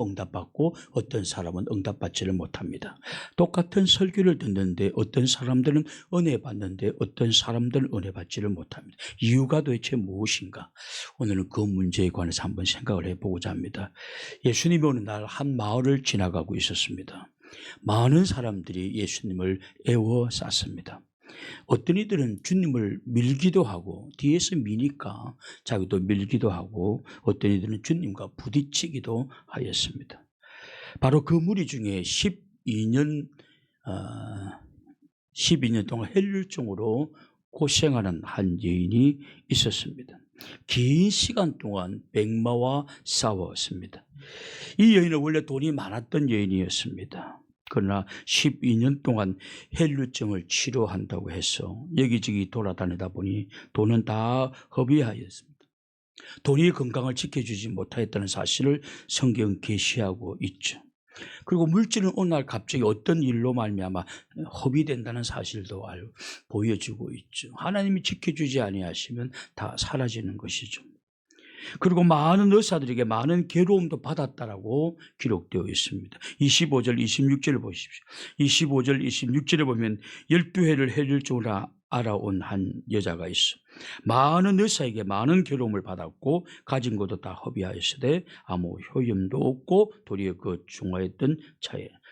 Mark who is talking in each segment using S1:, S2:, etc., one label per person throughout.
S1: 응답받고 어떤 사람은 응답받지를 못합니다. 똑같은 설교를 듣는데 어떤 사람들은 은혜 받는데 어떤 사람들은 은혜 받지를 못합니다. 이유가 도대체 무엇인가? 오늘은 그 문제에 관해서 한번 생각을 해보고자 합니다. 예수님이 어느 날 한 마을을 지나가고 있었습니다. 많은 사람들이 예수님을 애워쌌습니다. 어떤 이들은 주님을 밀기도 하고 뒤에서 미니까 자기도 밀기도 하고 어떤 이들은 주님과 부딪히기도 하였습니다. 바로 그 무리 중에 12년 동안 헬률증으로 고생하는 한 여인이 있었습니다. 긴 시간 동안 백마와 싸웠습니다. 이 여인은 원래 돈이 많았던 여인이었습니다. 그러나 12년 동안 헬루증을 치료한다고 해서 여기저기 돌아다니다 보니 돈은 다 허비하였습니다. 돈이 건강을 지켜주지 못하였다는 사실을 성경은 계시하고 있죠. 그리고 물질은 어느 날 갑자기 어떤 일로 말미암아 허비된다는 사실도 보여주고 있죠. 하나님이 지켜주지 아니하시면 다 사라지는 것이죠. 그리고 많은 의사들에게 많은 괴로움도 받았다라고 기록되어 있습니다. 25절, 26절을 보십시오. 25절, 26절에 보면 12회를 헬률증으로 알아온 한 여자가 있어. 많은 의사에게 많은 괴로움을 받았고 가진 것도 다 허비하였으되 아무 효염도 없고 도리어 그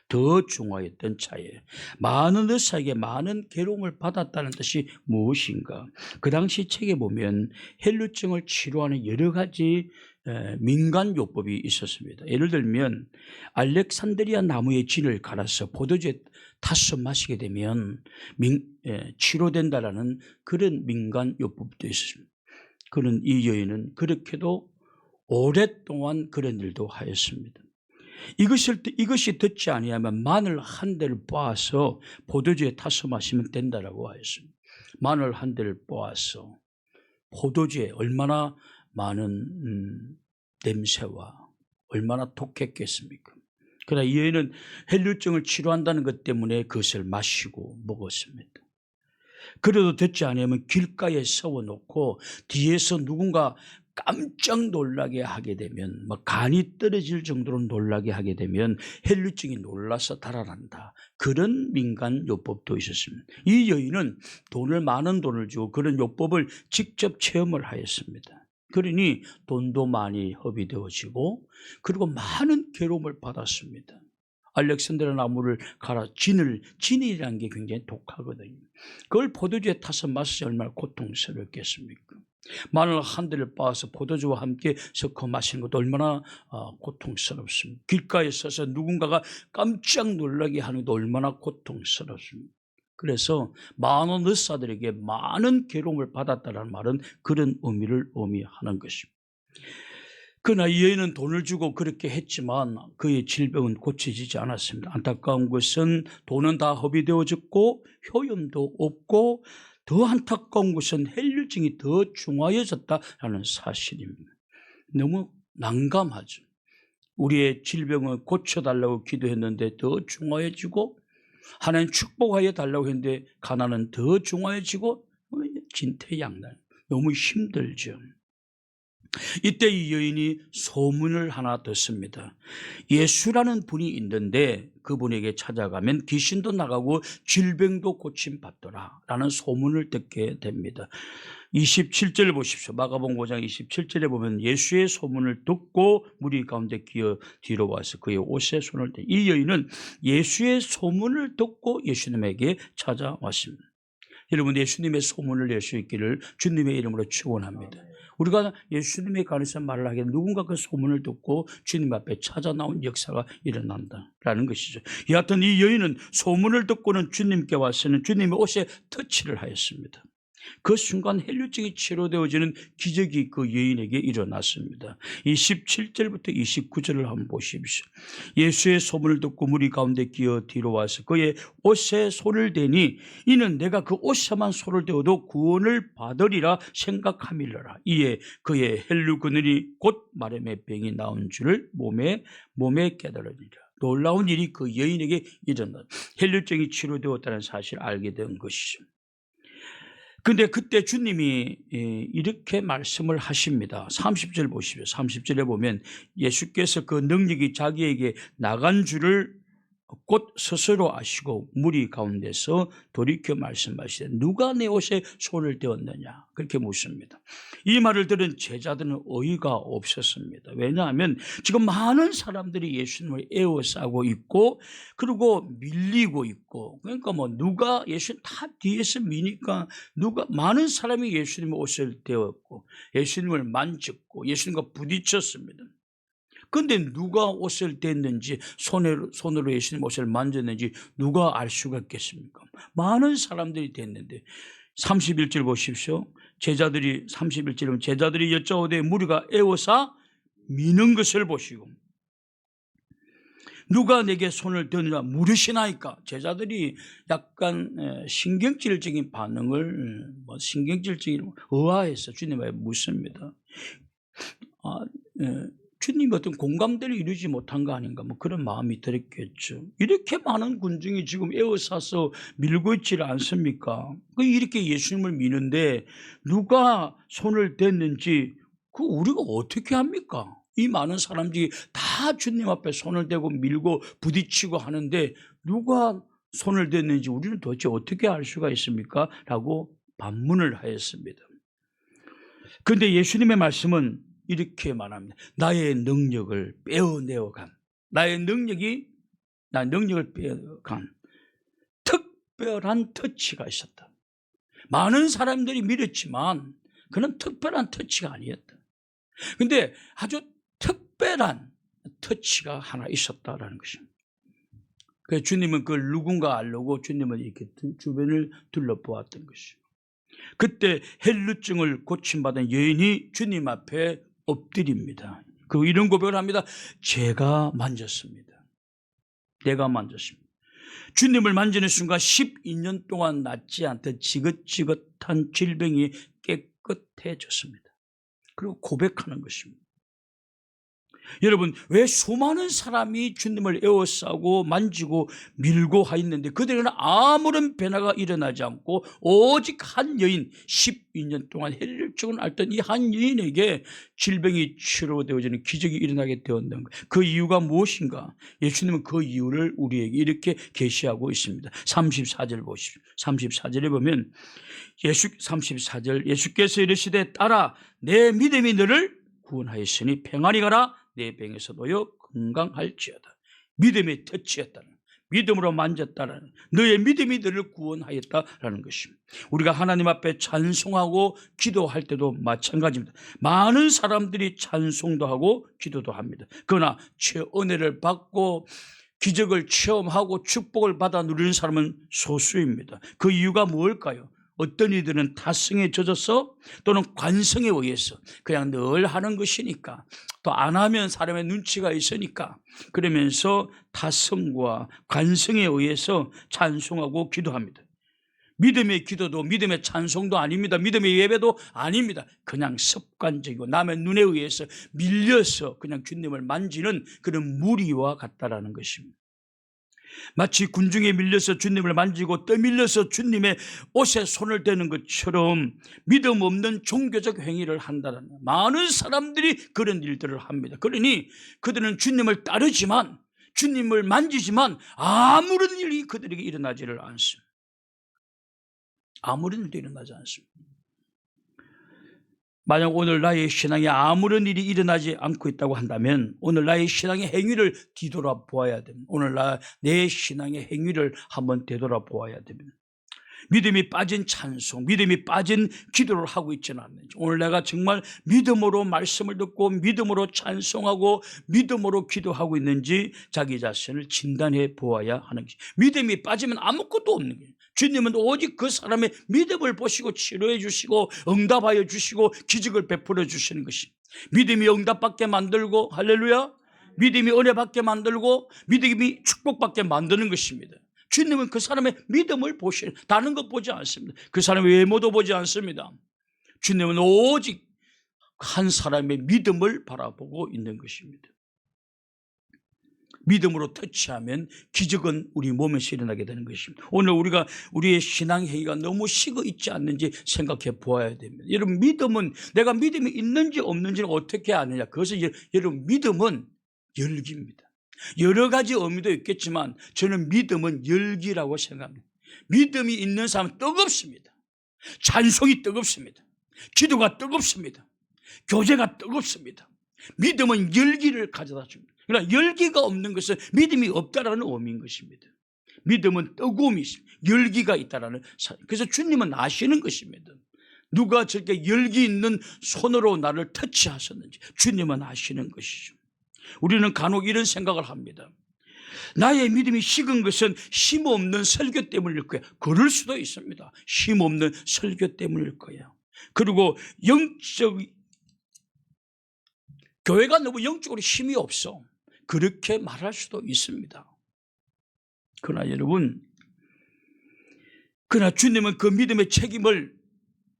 S1: 더 중하였던 차에 많은 의사에게 많은 괴로움을 받았다는 뜻이 무엇인가? 그 당시 책에 보면 헬루증을 치료하는 여러 가지 민간요법이 있었습니다. 예를 들면 알렉산드리아 나무의 진을 갈아서 포도주에 타서 마시게 되면 치료된다라는 그런 민간요법도 있었습니다. 그런 이 여인은 그렇게도 오랫동안 그런 일도 하였습니다. 이것이 듣지 아니하면 마늘 한 대를 빻아서 포도주에 타서 마시면 된다라고 하였습니다. 마늘 한 대를 빻아서 포도주에 얼마나 많은 냄새와 얼마나 독했겠습니까? 그러나 이 여인은 헬루증을 치료한다는 것 때문에 그것을 마시고 먹었습니다. 그래도 듣지 않으면 길가에 세워놓고 뒤에서 누군가 깜짝 놀라게 하게 되면 간이 떨어질 정도로 놀라게 하게 되면 헬루증이 놀라서 달아난다. 그런 민간 요법도 있었습니다. 이 여인은 많은 돈을 주고 그런 요법을 직접 체험을 하였습니다. 그러니 돈도 많이 허비되어지고 그리고 많은 괴로움을 받았습니다. 알렉산드리아 나무를 갈아 진이라는 게 굉장히 독하거든요. 그걸 포도주에 타서 마시지 얼마나 고통스럽겠습니까? 마늘 한 대를 빻아서 포도주와 함께 섞어 마시는 것도 얼마나 고통스럽습니다. 길가에 서서 누군가가 깜짝 놀라게 하는 것도 얼마나 고통스럽습니다. 그래서 많은 의사들에게 많은 괴로움을 받았다는 말은 그런 의미를 의미하는 것입니다. 그러나 이 여인은 돈을 주고 그렇게 했지만 그의 질병은 고쳐지지 않았습니다. 안타까운 것은 돈은 다 허비되어졌고 효염도 없고 더 안타까운 것은 헬루증이 더 중하여졌다라는 사실입니다. 너무 난감하죠. 우리의 질병을 고쳐달라고 기도했는데 더 중하여지고 하나님 축복하여 달라고 했는데 가난은 더 중하여지고 진퇴양난 너무 힘들죠. 이때 이 여인이 소문을 하나 듣습니다. 예수라는 분이 있는데 그분에게 찾아가면 귀신도 나가고 질병도 고침받더라 라는 소문을 듣게 됩니다. 27절 보십시오. 마가복음 5장 27절에 보면 예수의 소문을 듣고 무리 가운데 기어 뒤로 와서 그의 옷에 손을 대. 이 여인은 예수의 소문을 듣고 예수님에게 찾아왔습니다. 여러분, 예수님의 소문을 낼 수 있기를 주님의 이름으로 축원합니다. 우리가 예수님에 관해서 말을 하게 되면 누군가 그 소문을 듣고 주님 앞에 찾아 나온 역사가 일어난다라는 것이죠. 여하튼 이 여인은 소문을 듣고는 주님께 와서는 주님의 옷에 터치를 하였습니다. 그 순간 헬루증이 치료되어지는 기적이 그 여인에게 일어났습니다. 27절부터 29절을 한번 보십시오. 예수의 소문을 듣고 무리 가운데 기어 뒤로 와서 그의 옷에 손을 대니 이는 내가 그 옷에만 손을 대어도 구원을 받으리라 생각함이러라. 이에 그의 헬루 그늘이 곧 마름의 병이 나온 줄을 몸에 깨달으니라. 놀라운 일이 그 여인에게 일어났다. 헬루증이 치료되었다는 사실을 알게 된 것이죠. 근데 그때 주님이 이렇게 말씀을 하십니다. 30절 보십시오. 30절에 보면 예수께서 그 능력이 자기에게 나간 줄을 곧 스스로 아시고 무리 가운데서 돌이켜 말씀하시되 누가 내 옷에 손을 대었느냐 그렇게 묻습니다. 이 말을 들은 제자들은 어이가 없었습니다. 왜냐하면 지금 많은 사람들이 예수님을 에워싸고 있고 그리고 밀리고 있고, 그러니까 뭐 누가 예수님 다 뒤에서 미니까 누가 많은 사람이 예수님의 옷을 대었고 예수님을 만졌고 예수님과 부딪혔습니다. 그런데 누가 옷을 댔는지 손으로 예수님 옷을 만졌는지 누가 알 수가 있겠습니까? 많은 사람들이 됐는데 31절 보십시오. 제자들이 31절은 제자들이 여짜오되 무리가 에워싸 미는 것을 보시고 누가 내게 손을 대느냐 물으시나이까. 제자들이 약간 신경질적인 반응을 신경질적인 의아해서 주님에게 묻습니다. 주님 어떤 공감대를 이루지 못한 거 아닌가 그런 마음이 들었겠죠. 이렇게 많은 군중이 지금 에워싸서 밀고 있지를 않습니까? 이렇게 예수님을 미는데 누가 손을 댔는지 우리가 어떻게 합니까? 이 많은 사람들이 다 주님 앞에 손을 대고 밀고 부딪히고 하는데 누가 손을 댔는지 우리는 도대체 어떻게 알 수가 있습니까? 라고 반문을 하였습니다. 그런데 예수님의 말씀은 이렇게 말합니다. 나의 능력을 빼어내어간, 나의 능력을 빼어간 특별한 터치가 있었다. 많은 사람들이 밀었지만 그는 특별한 터치가 아니었다. 그런데 아주 특별한 터치가 하나 있었다라는 것입니다. 그래서 주님은 그걸 누군가 알려고 주님은 이렇게 주변을 둘러보았던 것이죠. 그때 헬루증을 고침받은 여인이 주님 앞에 엎드립니다. 그리고 이런 고백을 합니다. 제가 만졌습니다. 내가 만졌습니다. 주님을 만지는 순간 12년 동안 낫지 않던 지긋지긋한 질병이 깨끗해졌습니다. 그리고 고백하는 것입니다. 여러분, 왜 수많은 사람이 주님을 에워싸고 만지고 밀고 하였는데 그들에게는 아무런 변화가 일어나지 않고 오직 한 여인, 12년 동안 헬루증을 앓던 이 한 여인에게 질병이 치료되어지는 기적이 일어나게 되었는 것. 그 이유가 무엇인가? 예수님은 그 이유를 우리에게 이렇게 계시하고 있습니다. 34절 보십시오. 34절에 보면 34절 예수께서 이르시되 딸아 내 믿음이 너를 구원하였으니 평안히 가라 내 병에서 놓여 건강할지어다. 믿음의 터치였다는, 믿음으로 만졌다라는, 너의 믿음이 너를 구원하였다라는 것입니다. 우리가 하나님 앞에 찬송하고 기도할 때도 마찬가지입니다. 많은 사람들이 찬송도 하고 기도도 합니다. 그러나 은혜를 받고 기적을 체험하고 축복을 받아 누리는 사람은 소수입니다. 그 이유가 무엇일까요? 어떤 이들은 타성에 젖어서 또는 관성에 의해서 그냥 늘 하는 것이니까, 또 안 하면 사람의 눈치가 있으니까 그러면서 타성과 관성에 의해서 찬송하고 기도합니다. 믿음의 기도도 믿음의 찬송도 아닙니다. 믿음의 예배도 아닙니다. 그냥 습관적이고 남의 눈에 의해서 밀려서 그냥 주님을 만지는 그런 무리와 같다라는 것입니다. 마치 군중에 밀려서 주님을 만지고 떠밀려서 주님의 옷에 손을 대는 것처럼 믿음 없는 종교적 행위를 한다는, 많은 사람들이 그런 일들을 합니다. 그러니 그들은 주님을 따르지만, 주님을 만지지만 아무런 일이 그들에게 일어나지를 않습니다. 아무런 일도 일어나지 않습니다. 만약 오늘 나의 신앙에 아무런 일이 일어나지 않고 있다고 한다면 오늘 나의 신앙의 행위를 뒤돌아보아야 됩니다. 오늘 내 신앙의 행위를 한번 되돌아보아야 됩니다. 믿음이 빠진 찬송, 믿음이 빠진 기도를 하고 있지는 않는지, 오늘 내가 정말 믿음으로 말씀을 듣고 믿음으로 찬송하고 믿음으로 기도하고 있는지 자기 자신을 진단해 보아야 하는 것이, 믿음이 빠지면 아무것도 없는 거예요. 주님은 오직 그 사람의 믿음을 보시고 치료해 주시고 응답하여 주시고 기적을 베풀어 주시는 것이, 믿음이 응답받게 만들고, 할렐루야, 믿음이 은혜받게 만들고 믿음이 축복받게 만드는 것입니다. 주님은 그 사람의 믿음을 보시는, 다른 것 보지 않습니다. 그 사람의 외모도 보지 않습니다. 주님은 오직 한 사람의 믿음을 바라보고 있는 것입니다. 믿음으로 터치하면 기적은 우리 몸에서 일어나게 되는 것입니다. 오늘 우리가 우리의 신앙 행위가 너무 식어 있지 않는지 생각해 보아야 됩니다. 여러분, 믿음은 내가 믿음이 있는지 없는지를 어떻게 아느냐? 그것은 여러분, 믿음은 열기입니다. 여러 가지 의미도 있겠지만 저는 믿음은 열기라고 생각합니다. 믿음이 있는 사람은 뜨겁습니다. 찬송이 뜨겁습니다. 기도가 뜨겁습니다. 교제가 뜨겁습니다. 믿음은 열기를 가져다 줍니다. 그러나 열기가 없는 것은 믿음이 없다라는 의미인 것입니다. 믿음은 뜨거움이 있습니다. 열기가 있다라는 사실. 그래서 주님은 아시는 것입니다. 누가 저렇게 열기 있는 손으로 나를 터치하셨는지 주님은 아시는 것이죠. 우리는 간혹 이런 생각을 합니다. 나의 믿음이 식은 것은 힘없는 설교 때문일 거야. 그럴 수도 있습니다. 힘없는 설교 때문일 거야. 그리고 교회가 너무 영적으로 힘이 없어. 그렇게 말할 수도 있습니다. 그러나 여러분, 그러나 주님은 그 믿음의 책임을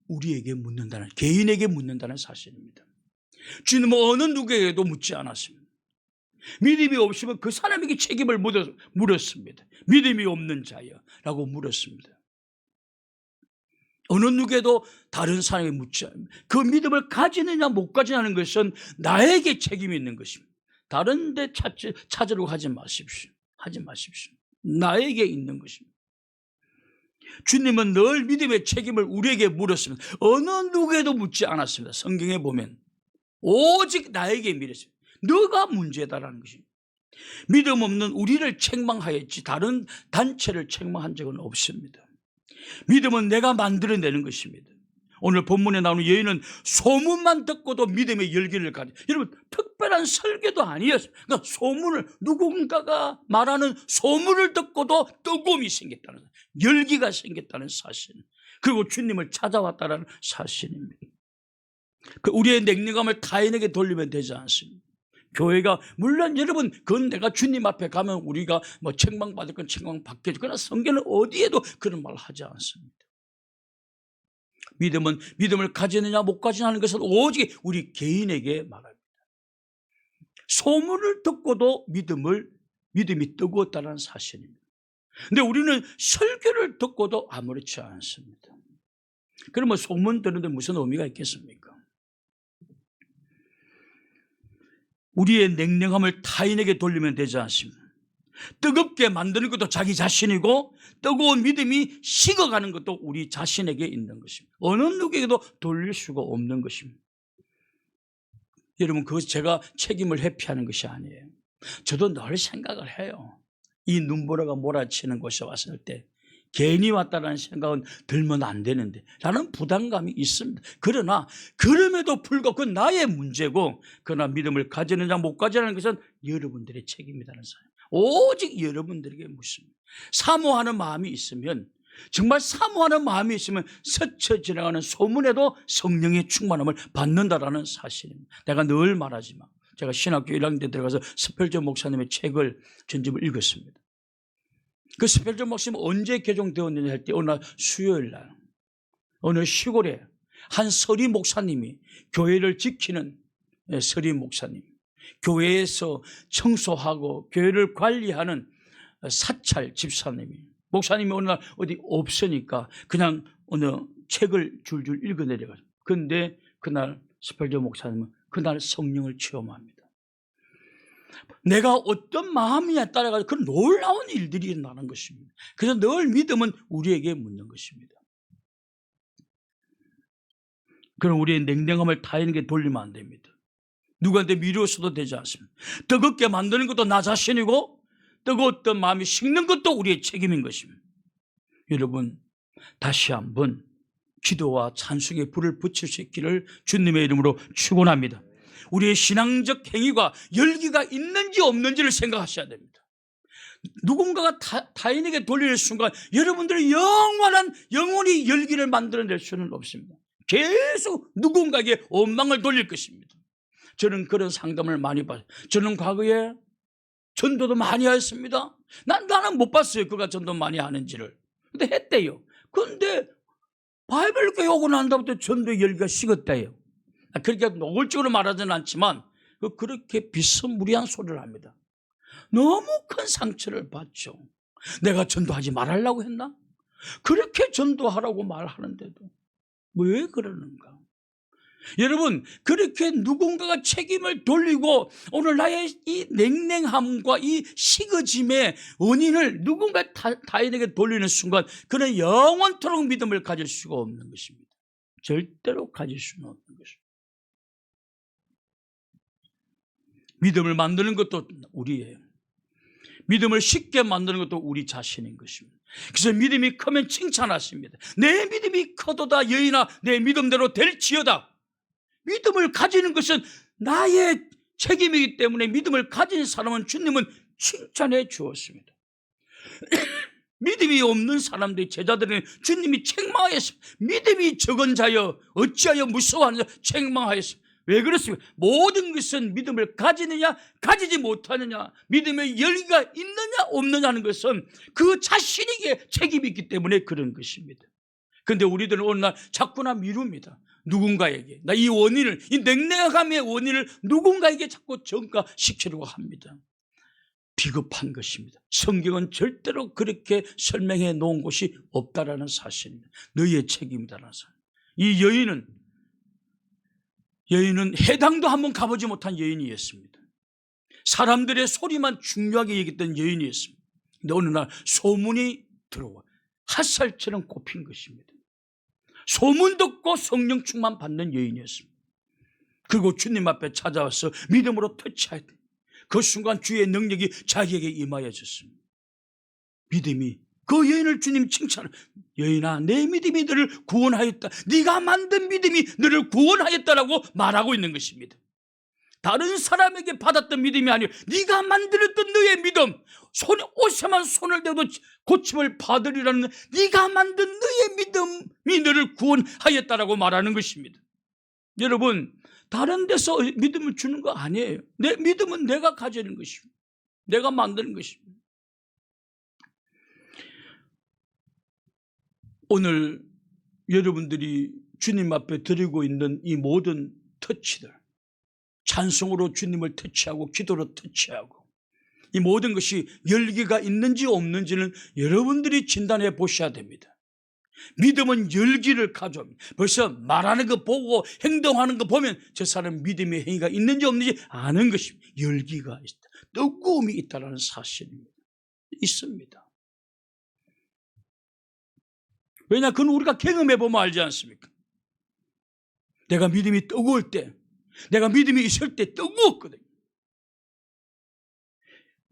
S1: 우리에게 묻는다는, 개인에게 묻는다는 사실입니다. 주님은 어느 누구에게도 묻지 않았습니다. 믿음이 없으면 그 사람에게 책임을 물었습니다. 믿음이 없는 자여 라고 물었습니다. 어느 누구에도 다른 사람에게 묻지 않습니다. 그 믿음을 가지느냐 못 가지냐는 것은 나에게 책임이 있는 것입니다. 다른 데 찾으려고 하지 마십시오. 하지 마십시오. 나에게 있는 것입니다. 주님은 늘 믿음의 책임을 우리에게 물었습니다. 어느 누구에도 묻지 않았습니다. 성경에 보면 오직 나에게 물었습니다. 너가 문제다라는 것입니다. 믿음 없는 우리를 책망하였지 다른 단체를 책망한 적은 없습니다. 믿음은 내가 만들어내는 것입니다. 오늘 본문에 나오는 여인은 소문만 듣고도 믿음의 열기를 가져. 여러분, 특별한 설교도 아니었어요. 그러니까 소문을, 누군가가 말하는 소문을 듣고도 뜨거움이 생겼다는 사실, 열기가 생겼다는 사실, 그리고 주님을 찾아왔다는 사실입니다. 우리의 냉랭함을 타인에게 돌리면 되지 않습니다. 교회가, 물론 여러분, 그건 내가 주님 앞에 가면 우리가 뭐 책망받을 건 책망받겠죠. 그러나 성경은 어디에도 그런 말을 하지 않습니다. 믿음은 믿음을 가지느냐 못 가지느냐는 것은 오직 우리 개인에게 말합니다. 소문을 듣고도 믿음이 뜨거웠다는 사실입니다. 그런데 우리는 설교를 듣고도 아무렇지 않습니다. 그러면 소문 듣는데 무슨 의미가 있겠습니까? 우리의 냉랭함을 타인에게 돌리면 되지 않습니다. 뜨겁게 만드는 것도 자기 자신이고 뜨거운 믿음이 식어가는 것도 우리 자신에게 있는 것입니다. 어느 누구에게도 돌릴 수가 없는 것입니다. 여러분, 그것이 제가 책임을 회피하는 것이 아니에요. 저도 늘 생각을 해요. 이 눈보라가 몰아치는 곳에 왔을 때 괜히 왔다는 생각은 들면 안 되는데 라는 부담감이 있습니다. 그러나 그럼에도 불구하고 그건 나의 문제고, 그러나 믿음을 가지느냐 못 가지느냐는 것은 여러분들의 책임이라는 사실. 오직 여러분들에게 묻습니다. 사모하는 마음이 있으면, 정말 사모하는 마음이 있으면 스쳐 지나가는 소문에도 성령의 충만함을 받는다라는 사실입니다. 내가 늘 말하지만 제가 신학교 1학년 때 들어가서 스펠전 목사님의 책을 전집을 읽었습니다. 그 스펠전 목사님은 언제 개종되었느냐 할 때 어느 날 수요일 날 어느 시골에 한 서리 목사님이, 교회를 지키는 서리 목사님, 교회에서 청소하고 교회를 관리하는 사찰 집사님이, 목사님이 어느 날 어디 없으니까 그냥 어느 책을 줄줄 읽어내려가요. 그런데 그날 스펠전 목사님은 그날 성령을 체험합니다. 내가 어떤 마음이냐에 따라서 그런 놀라운 일들이 일어나는 것입니다. 그래서 늘 믿음은 우리에게 묻는 것입니다. 그럼 우리의 냉랭함을 타인에게 돌리면 안 됩니다. 누구한테 미루어서도 되지 않습니다. 뜨겁게 만드는 것도 나 자신이고 뜨거웠던 마음이 식는 것도 우리의 책임인 것입니다. 여러분, 다시 한번 기도와 찬송의 불을 붙일 수 있기를 주님의 이름으로 축원합니다. 우리의 신앙적 행위가 열기가 있는지 없는지를 생각하셔야 됩니다. 누군가가 타인에게 돌리는 순간 여러분들이 영원히 열기를 만들어낼 수는 없습니다. 계속 누군가에게 원망을 돌릴 것입니다. 저는 그런 상담을 많이 봐요. 저는 과거에 전도도 많이 했습니다. 나는 못 봤어요. 그가 전도 많이 하는지를. 근데 했대요. 그런데 바이블 교회 오고 난 다음부터 전도의 열기가 식었대요. 그렇게 노골적으로 말하지는 않지만 그렇게 비스무리한 소리를 합니다. 너무 큰 상처를 받죠. 내가 전도하지 말라고 했나? 그렇게 전도하라고 말하는데도 왜 그러는가? 여러분, 그렇게 누군가가 책임을 돌리고 오늘 나의 이 냉랭함과 이 식어짐의 원인을 누군가 타인에게 돌리는 순간 그는 영원토록 믿음을 가질 수가 없는 것입니다. 절대로 가질 수는 없는 것입니다. 믿음을 만드는 것도 우리예요. 믿음을 쉽게 만드는 것도 우리 자신인 것입니다. 그래서 믿음이 크면 칭찬하십니다. 내 믿음이 커도다 여인아 내 믿음대로 될지어다. 믿음을 가지는 것은 나의 책임이기 때문에 믿음을 가진 사람은 주님은 칭찬해 주었습니다. 믿음이 없는 사람들이 제자들은 주님이 책망하였습니다. 믿음이 적은 자여 어찌하여 무서워하느냐 책망하였습니다. 왜 그렇습니까? 모든 것은 믿음을 가지느냐 가지지 못하느냐 믿음의 열기가 있느냐 없느냐 하는 것은 그 자신에게 책임이 있기 때문에 그런 것입니다. 그런데 우리들은 오늘날 자꾸나 미룹니다. 누군가에게 나 이 원인을 이 냉랭함의 원인을 누군가에게 자꾸 전가시키려고 합니다. 비겁한 것입니다. 성경은 절대로 그렇게 설명해 놓은 곳이 없다라는 사실입니다. 너희의 책임이다라는 사실. 이 여인은 해당도 한번 가보지 못한 여인이었습니다. 사람들의 소리만 중요하게 얘기했던 여인이었습니다. 근데 어느 날 소문이 들어와 핫살처럼 꼽힌 것입니다. 소문 듣고 성령 충만 받는 여인이었습니다. 그리고 주님 앞에 찾아와서 믿음으로 터치할 때 그 순간 주의 능력이 자기에게 임하여졌습니다. 믿음이 그 여인을 주님 칭찬을 여인아 내 믿음이 너를 구원하였다. 네가 만든 믿음이 너를 구원하였다라고 말하고 있는 것입니다. 다른 사람에게 받았던 믿음이 아니라 네가 만들었던 너의 믿음 옷에만 손을 대도 고침을 받으리라는 네가 만든 너의 믿음이 너를 구원하였다라고 말하는 것입니다. 여러분 다른 데서 믿음을 주는 거 아니에요. 내 믿음은 내가 가지는 것입니다. 내가 만드는 것입니다. 오늘 여러분들이 주님 앞에 드리고 있는 이 모든 터치들 찬송으로 주님을 터치하고 기도로 터치하고 이 모든 것이 열기가 있는지 없는지는 여러분들이 진단해 보셔야 됩니다. 믿음은 열기를 가져옵니다. 벌써 말하는 거 보고 행동하는 거 보면 저 사람 믿음의 행위가 있는지 없는지 아는 것입니다. 열기가 있다. 뜨거움이 있다는 사실입니다. 있습니다. 왜냐? 그건 우리가 경험해 보면 알지 않습니까? 내가 믿음이 뜨거울 때 내가 믿음이 있을 때 뜨거웠거든요.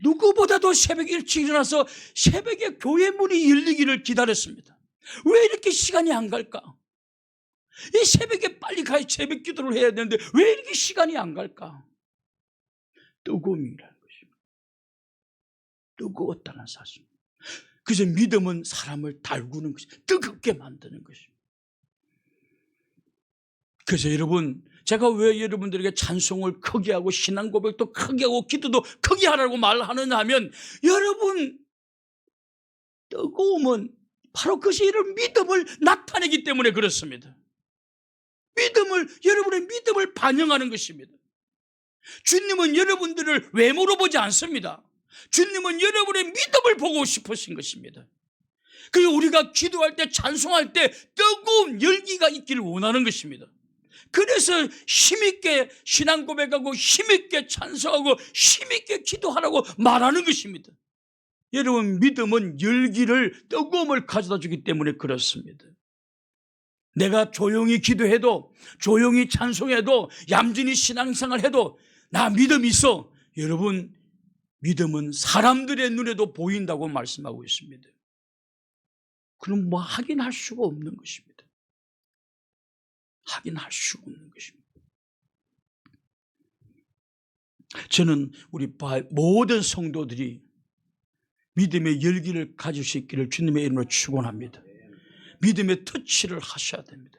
S1: 누구보다도 새벽 일찍 일어나서 새벽에 교회 문이 열리기를 기다렸습니다. 왜 이렇게 시간이 안 갈까? 이 새벽에 빨리 가야 새벽 기도를 해야 되는데 왜 이렇게 시간이 안 갈까? 뜨거움이라는 것입니다. 뜨거웠다는 사실입니다. 그래서 믿음은 사람을 달구는 것입니다. 뜨겁게 만드는 것입니다. 그래서 여러분 제가 왜 여러분들에게 찬송을 크게 하고 신앙 고백도 크게 하고 기도도 크게 하라고 말하느냐 하면 여러분 뜨거움은 바로 그것이 이런 믿음을 나타내기 때문에 그렇습니다. 여러분의 믿음을 반영하는 것입니다. 주님은 여러분들을 외모로 보지 않습니다. 주님은 여러분의 믿음을 보고 싶으신 것입니다. 그리고 우리가 기도할 때 찬송할 때 뜨거운 열기가 있기를 원하는 것입니다. 그래서 힘있게 신앙 고백하고 힘있게 찬송하고 힘있게 기도하라고 말하는 것입니다. 여러분 믿음은 열기를 뜨거움을 가져다 주기 때문에 그렇습니다. 내가 조용히 기도해도 조용히 찬송해도 얌전히 신앙생활 해도 나 믿음이 있어. 여러분 믿음은 사람들의 눈에도 보인다고 말씀하고 있습니다. 그럼 뭐 확인할 수가 없는 것입니다. 확인할 수가 없는 것입니다. 저는 우리 모든 성도들이 믿음의 열기를 가질 수 있기를 주님의 이름으로 축원합니다. 믿음의 터치를 하셔야 됩니다.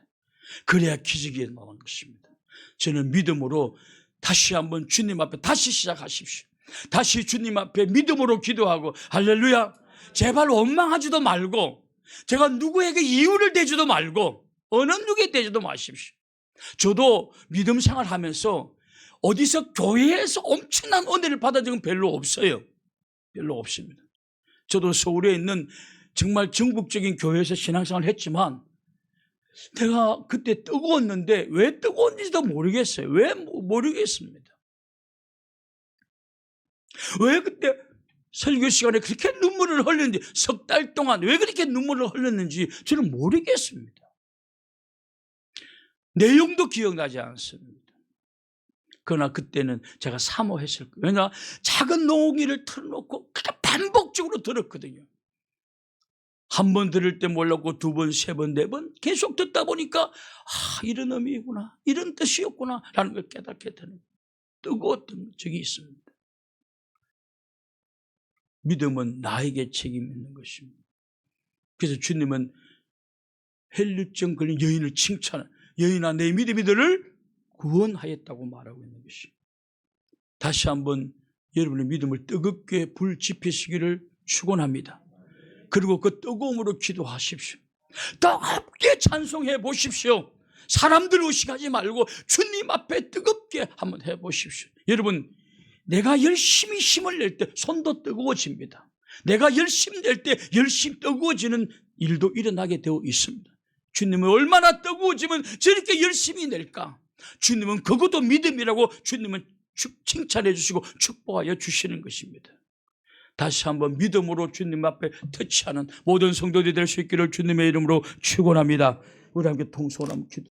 S1: 그래야 기적이 나오는 것입니다. 저는 믿음으로 다시 한번 주님 앞에 다시 시작하십시오. 다시 주님 앞에 믿음으로 기도하고 할렐루야. 제발 원망하지도 말고 제가 누구에게 이유를 대지도 말고 어느 누구에게 대지도 마십시오. 저도 믿음 생활하면서 어디서 교회에서 엄청난 은혜를 받은 적은 별로 없어요. 별로 없습니다. 저도 서울에 있는 정말 전국적인 교회에서 신앙생활을 했지만 내가 그때 뜨거웠는데 왜 뜨거웠는지도 모르겠어요. 왜 모르겠습니다. 왜 그때 설교 시간에 그렇게 눈물을 흘렸는지, 석 달 동안 왜 그렇게 눈물을 흘렸는지 저는 모르겠습니다. 내용도 기억나지 않습니다. 그러나 그때는 제가 사모했을 거예요. 왜냐, 작은 농기를 틀어놓고 그렇게 반복적으로 들었거든요. 한 번 들을 때 몰랐고 두 번, 세 번, 네 번 계속 듣다 보니까 이런 의미구나, 이런 뜻이었구나 라는 걸 깨닫게 되는 뜨거웠던 적이 있습니다. 믿음은 나에게 책임이 있는 것입니다. 그래서 주님은 헬루증 걸린 여인을 칭찬한, 여인아 내 믿음이 너를 구원하였다고 말하고 있는 것입니다. 다시 한번 여러분의 믿음을 뜨겁게 불 지피시기를 축원합니다. 그리고 그 뜨거움으로 기도하십시오. 뜨겁게 찬송해 보십시오. 사람들 의식하지 말고 주님 앞에 뜨겁게 한번 해보십시오. 여러분, 내가 열심히 힘을 낼 때 손도 뜨거워집니다. 내가 열심히 낼 때 열심히 뜨거워지는 일도 일어나게 되어 있습니다. 주님은 얼마나 뜨거워지면 저렇게 열심히 낼까? 주님은 그것도 믿음이라고 주님은 칭찬해 주시고 축복하여 주시는 것입니다. 다시 한번 믿음으로 주님 앞에 터치하는 모든 성도들이 될 수 있기를 주님의 이름으로 축원합니다. 우리 함께 통성으로 한번 기도.